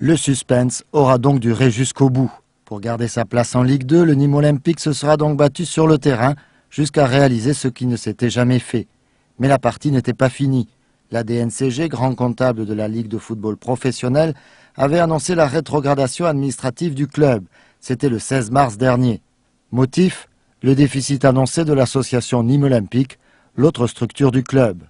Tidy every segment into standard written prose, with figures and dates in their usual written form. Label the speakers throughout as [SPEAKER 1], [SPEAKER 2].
[SPEAKER 1] Le suspense aura donc duré jusqu'au bout. Pour garder sa place en Ligue 2, le Nîmes Olympique se sera donc battu sur le terrain jusqu'à réaliser ce qui ne s'était jamais fait. Mais la partie n'était pas finie. La DNCG, grand comptable de la Ligue de football professionnel, avait annoncé la rétrogradation administrative du club. C'était le 16 mars dernier. Motif ? Le déficit annoncé de l'association Nîmes Olympique, l'autre structure du club.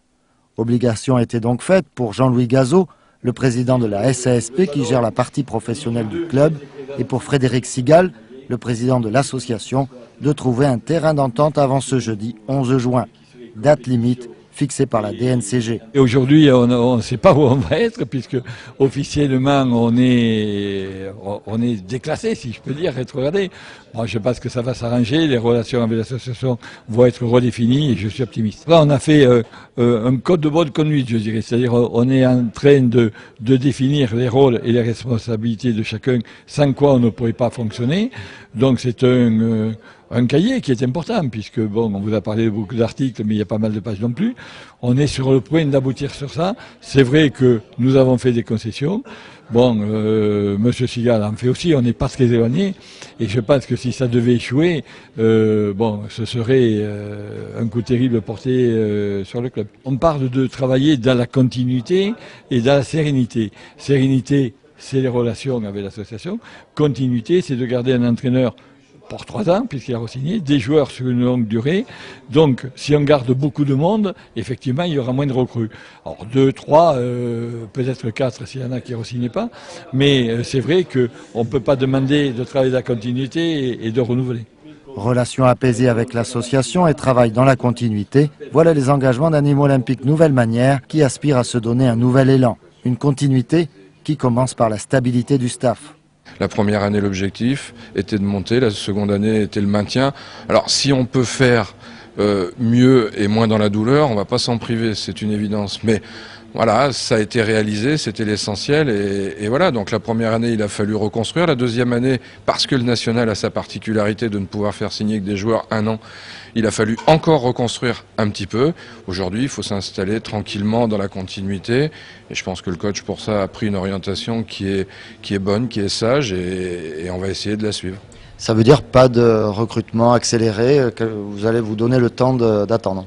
[SPEAKER 1] Obligation était donc faite pour Jean-Louis Gazot, le président de la SASP qui gère la partie professionnelle du club, et pour Frédéric Sigal, le président de l'association, de trouver un terrain d'entente avant ce jeudi 11 juin. Date limite fixée par la DNCG.
[SPEAKER 2] Et aujourd'hui, on ne sait pas où on va être, puisque officiellement, on est déclassé, si je peux dire, rétrogradé. Moi, je pense que ça va s'arranger, les relations avec l'association vont être redéfinies et je suis optimiste. Là, on a fait un code de bonne conduite, je dirais. C'est-à-dire, on est en train de définir les rôles et les responsabilités de chacun, sans quoi on ne pourrait pas fonctionner. Donc, c'est un cahier qui est important, puisque, bon, on vous a parlé de beaucoup d'articles, mais il y a pas mal de pages non plus. On est sur le point d'aboutir sur ça. C'est vrai que nous avons fait des concessions. Bon, Monsieur Sigal en fait aussi, on n'est pas très éloigné. Et je pense que si ça devait échouer, bon, ce serait un coup terrible porté sur le club. On parle de travailler dans la continuité et dans la sérénité. Sérénité, c'est les relations avec l'association. Continuité, c'est de garder un entraîneur pour 3 ans, puisqu'il a re-signé, des joueurs sur une longue durée. Donc, si on garde beaucoup de monde, effectivement, il y aura moins de recrues. Alors, 2, 3, peut-être 4 s'il y en a qui ne re-signent pas. Mais c'est vrai qu'on ne peut pas demander de travailler dans la continuité et de renouveler.
[SPEAKER 1] Relations apaisées avec l'association et travail dans la continuité, voilà les engagements d'un Nîmes Olympique nouvelle manière qui aspire à se donner un nouvel élan. Une continuité qui commence par la stabilité du staff.
[SPEAKER 3] La première année, l'objectif était de monter, la seconde année était le maintien. Alors si on peut faire mieux et moins dans la douleur, on ne va pas s'en priver, c'est une évidence. Mais voilà, ça a été réalisé, c'était l'essentiel. Et voilà, donc la première année, il a fallu reconstruire. La deuxième année, parce que le national a sa particularité de ne pouvoir faire signer que des joueurs 1 an, il a fallu encore reconstruire un petit peu. Aujourd'hui, il faut s'installer tranquillement dans la continuité. Et je pense que le coach, pour ça, a pris une orientation qui est bonne, qui est sage, et on va essayer de la suivre.
[SPEAKER 1] Ça veut dire pas de recrutement accéléré, que vous allez vous donner le temps d'attendre.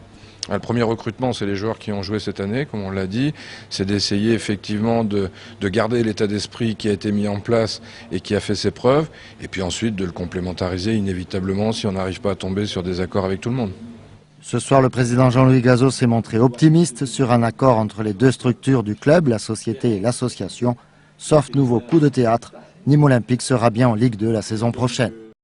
[SPEAKER 3] Le premier recrutement, c'est les joueurs qui ont joué cette année, comme on l'a dit. C'est d'essayer effectivement de garder l'état d'esprit qui a été mis en place et qui a fait ses preuves. Et puis ensuite de le complémentariser inévitablement si on n'arrive pas à tomber sur des accords avec tout le monde.
[SPEAKER 1] Ce soir, le président Jean-Louis Gazot s'est montré optimiste sur un accord entre les deux structures du club, la société et l'association. Sauf nouveau coup de théâtre, Nîmes Olympique sera bien en Ligue 2 la saison prochaine.